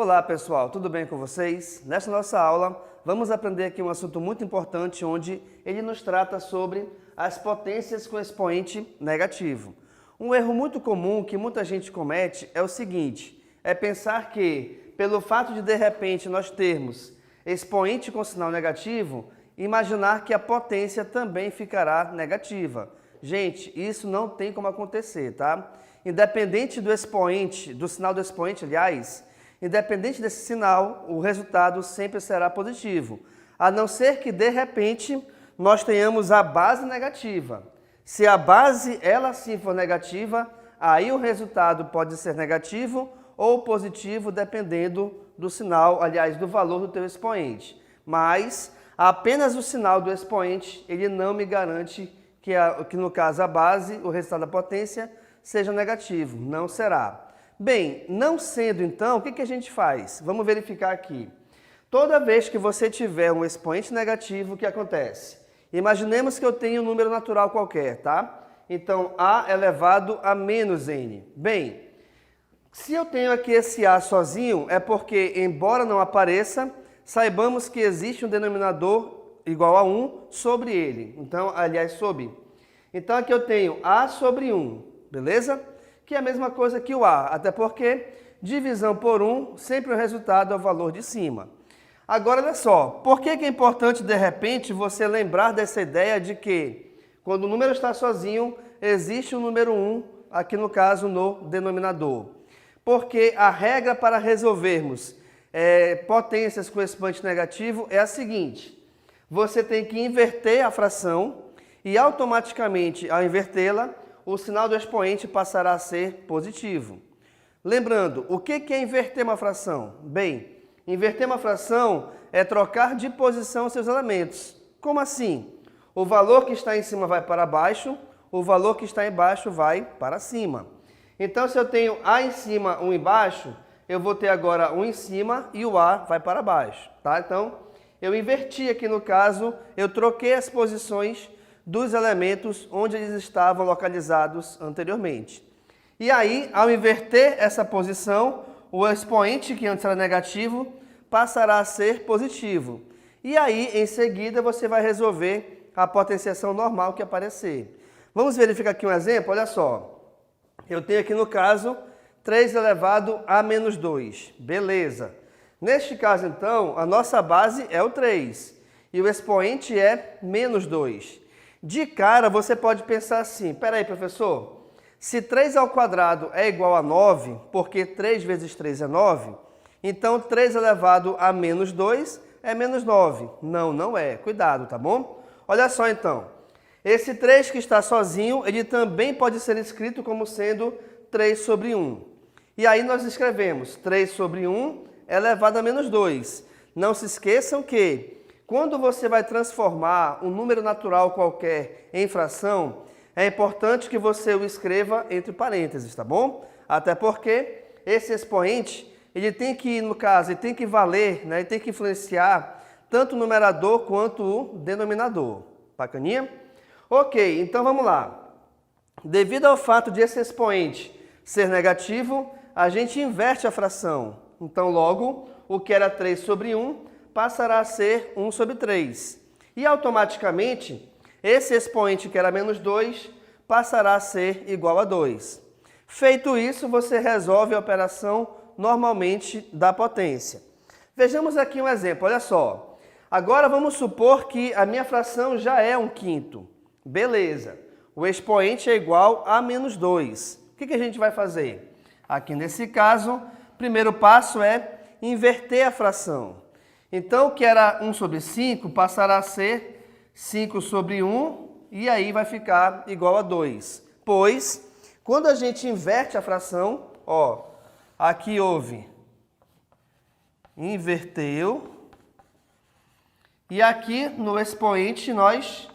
Olá pessoal, tudo bem com vocês? Nesta nossa aula vamos aprender aqui um assunto muito importante onde ele nos trata sobre as potências com expoente negativo. Um erro muito comum que muita gente comete é o seguinte, é pensar que pelo fato de repente nós termos expoente com sinal negativo, imaginar que a potência também ficará negativa. Gente, isso não tem como acontecer, tá? Independente do expoente, do sinal do expoente, aliás, independente desse sinal, o resultado sempre será positivo, a não ser que, de repente, nós tenhamos a base negativa. Se a base, ela sim for negativa, aí o resultado pode ser negativo ou positivo, dependendo do sinal, aliás, do valor do teu expoente. Mas apenas o sinal do expoente, ele não me garante que no caso a base, o resultado da potência, seja negativo. Não será. Bem, não sendo então, o que a gente faz? Vamos verificar aqui. Toda vez que você tiver um expoente negativo, o que acontece? Imaginemos que eu tenho um número natural qualquer, tá? Então, a elevado a menos n. Bem, se eu tenho aqui esse a sozinho, é porque, embora não apareça, saibamos que existe um denominador igual a 1 sobre ele. Então, aliás, sobre. Então, aqui eu tenho a sobre 1, beleza? Que é a mesma coisa que o A, até porque divisão por 1, sempre o resultado é o valor de cima. Agora, olha só, por que é importante, de repente, você lembrar dessa ideia de que, quando o número está sozinho, existe o número 1, aqui no caso, no denominador. Porque a regra para resolvermos potências com expoente negativo é a seguinte, você tem que inverter a fração e, automaticamente, ao invertê-la, o sinal do expoente passará a ser positivo. Lembrando, o que é inverter uma fração? Bem, inverter uma fração é trocar de posição seus elementos. Como assim? O valor que está em cima vai para baixo, o valor que está embaixo vai para cima. Então, se eu tenho A em cima, 1 embaixo, eu vou ter agora 1 em cima e o A vai para baixo. Tá? Então, eu inverti aqui no caso, eu troquei as posições dos elementos onde eles estavam localizados anteriormente. E aí, ao inverter essa posição, o expoente que antes era negativo passará a ser positivo. E aí, em seguida, você vai resolver a potenciação normal que aparecer. Vamos verificar aqui um exemplo? Olha só. Eu tenho aqui no caso 3 elevado a menos 2. Beleza. Neste caso, então, a nossa base é o 3 e o expoente é menos 2. De cara, você pode pensar assim, peraí, professor, se 3 ao quadrado é igual a 9, porque 3 vezes 3 é 9, então 3 elevado a menos 2 é menos 9. Não, não é. Cuidado, tá bom? Olha só, então. Esse 3 que está sozinho, ele também pode ser escrito como sendo 3 sobre 1. E aí nós escrevemos 3 sobre 1 elevado a menos 2. Não se esqueçam que, quando você vai transformar um número natural qualquer em fração, é importante que você o escreva entre parênteses, tá bom? Até porque esse expoente, ele tem que, no caso, ele tem que valer, né? Ele tem que influenciar tanto o numerador quanto o denominador. Bacaninha? Ok, então vamos lá. Devido ao fato de esse expoente ser negativo, a gente inverte a fração. Então, logo, o que era 3 sobre 1 passará a ser 1 sobre 3. E, automaticamente, esse expoente que era menos 2 passará a ser igual a 2. Feito isso, você resolve a operação normalmente da potência. Vejamos aqui um exemplo, olha só. Agora vamos supor que a minha fração já é 1/5. Beleza. O expoente é igual a menos 2. O que a gente vai fazer? Aqui nesse caso, o primeiro passo é inverter a fração. Então, o que era 1 sobre 5 passará a ser 5 sobre 1 e aí vai ficar igual a 2. Pois, quando a gente inverte a fração, ó, aqui houve inverteu e aqui no expoente nós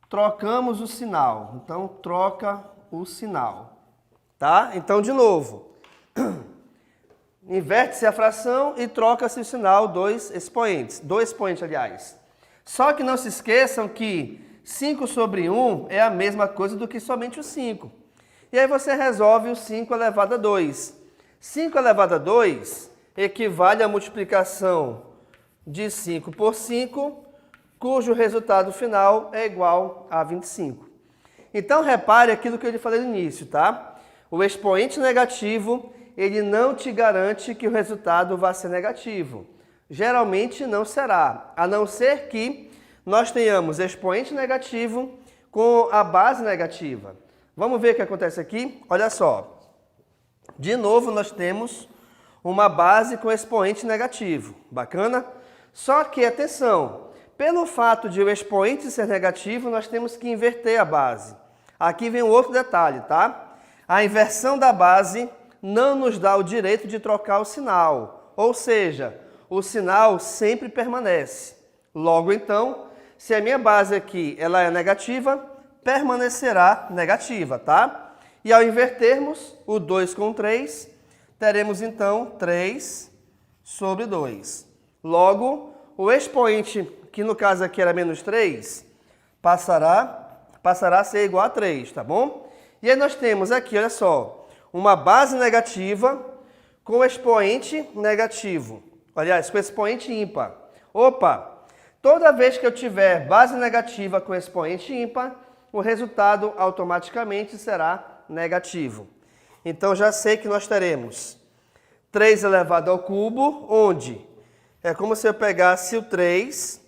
trocamos o sinal. Então, troca o sinal. Tá? Então, de novo. Inverte-se a fração e troca-se o sinal dos expoentes. Do expoente, aliás. Só que não se esqueçam que 5 sobre 1 é a mesma coisa do que somente o 5. E aí você resolve o 5 elevado a 2. 5 elevado a 2, equivale à multiplicação de 5 por 5, cujo resultado final é igual a 25. Então, repare aquilo que eu lhe falei no início, tá? O expoente negativo, ele não te garante que o resultado vai ser negativo. Geralmente não será, a não ser que nós tenhamos expoente negativo com a base negativa. Vamos ver o que acontece aqui? Olha só. De novo, nós temos uma base com expoente negativo. Bacana? Só que, atenção, pelo fato de o expoente ser negativo, nós temos que inverter a base. Aqui vem um outro detalhe, tá? A inversão da base não nos dá o direito de trocar o sinal. Ou seja, o sinal sempre permanece. Logo, então, se a minha base aqui ela é negativa, permanecerá negativa, tá? E ao invertermos o 2 com 3, teremos então 3 sobre 2. Logo, o expoente, que no caso aqui era menos 3, passará a ser igual a 3, tá bom? E aí nós temos aqui, olha só, uma base negativa com expoente negativo. Aliás, com expoente ímpar. Opa! Toda vez que eu tiver base negativa com expoente ímpar, o resultado automaticamente será negativo. Então, já sei que nós teremos 3 elevado ao cubo, onde é como se eu pegasse o 3,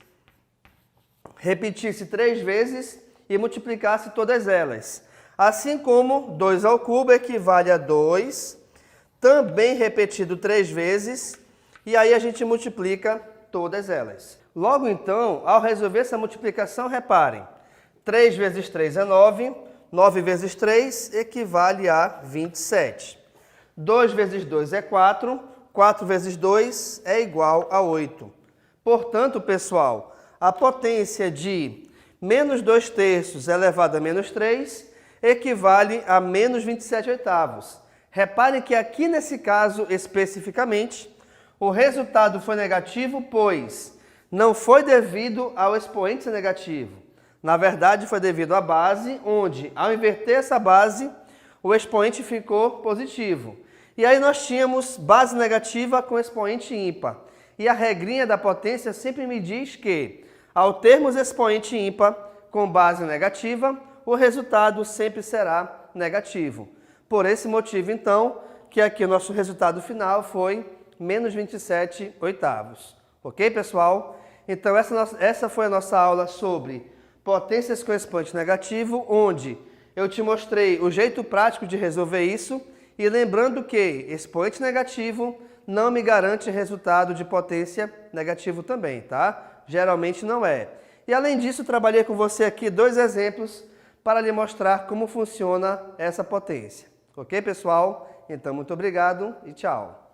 repetisse 3 vezes e multiplicasse todas elas. Assim como 2 ao cubo equivale a 2, também repetido 3 vezes, e aí a gente multiplica todas elas. Logo então, ao resolver essa multiplicação, reparem, 3 vezes 3 é 9, 9 vezes 3 equivale a 27. 2 vezes 2 é 4, 4 vezes 2 é igual a 8. Portanto, pessoal, a potência de menos 2 terços elevado a menos 3 equivale a menos 27 oitavos. Reparem que aqui nesse caso especificamente, o resultado foi negativo, pois não foi devido ao expoente ser negativo. Na verdade, foi devido à base, onde, ao inverter essa base, o expoente ficou positivo. E aí nós tínhamos base negativa com expoente ímpar. E a regrinha da potência sempre me diz que, ao termos expoente ímpar com base negativa, o resultado sempre será negativo. Por esse motivo, então, que aqui o nosso resultado final foi menos 27 oitavos. Ok, pessoal? Então, essa foi a nossa aula sobre potências com expoente negativo, onde eu te mostrei o jeito prático de resolver isso e lembrando que expoente negativo não me garante resultado de potência negativo também, tá? Geralmente não é. E além disso, trabalhei com você aqui 2 exemplos para lhe mostrar como funciona essa potência. Ok, pessoal? Então, muito obrigado e tchau.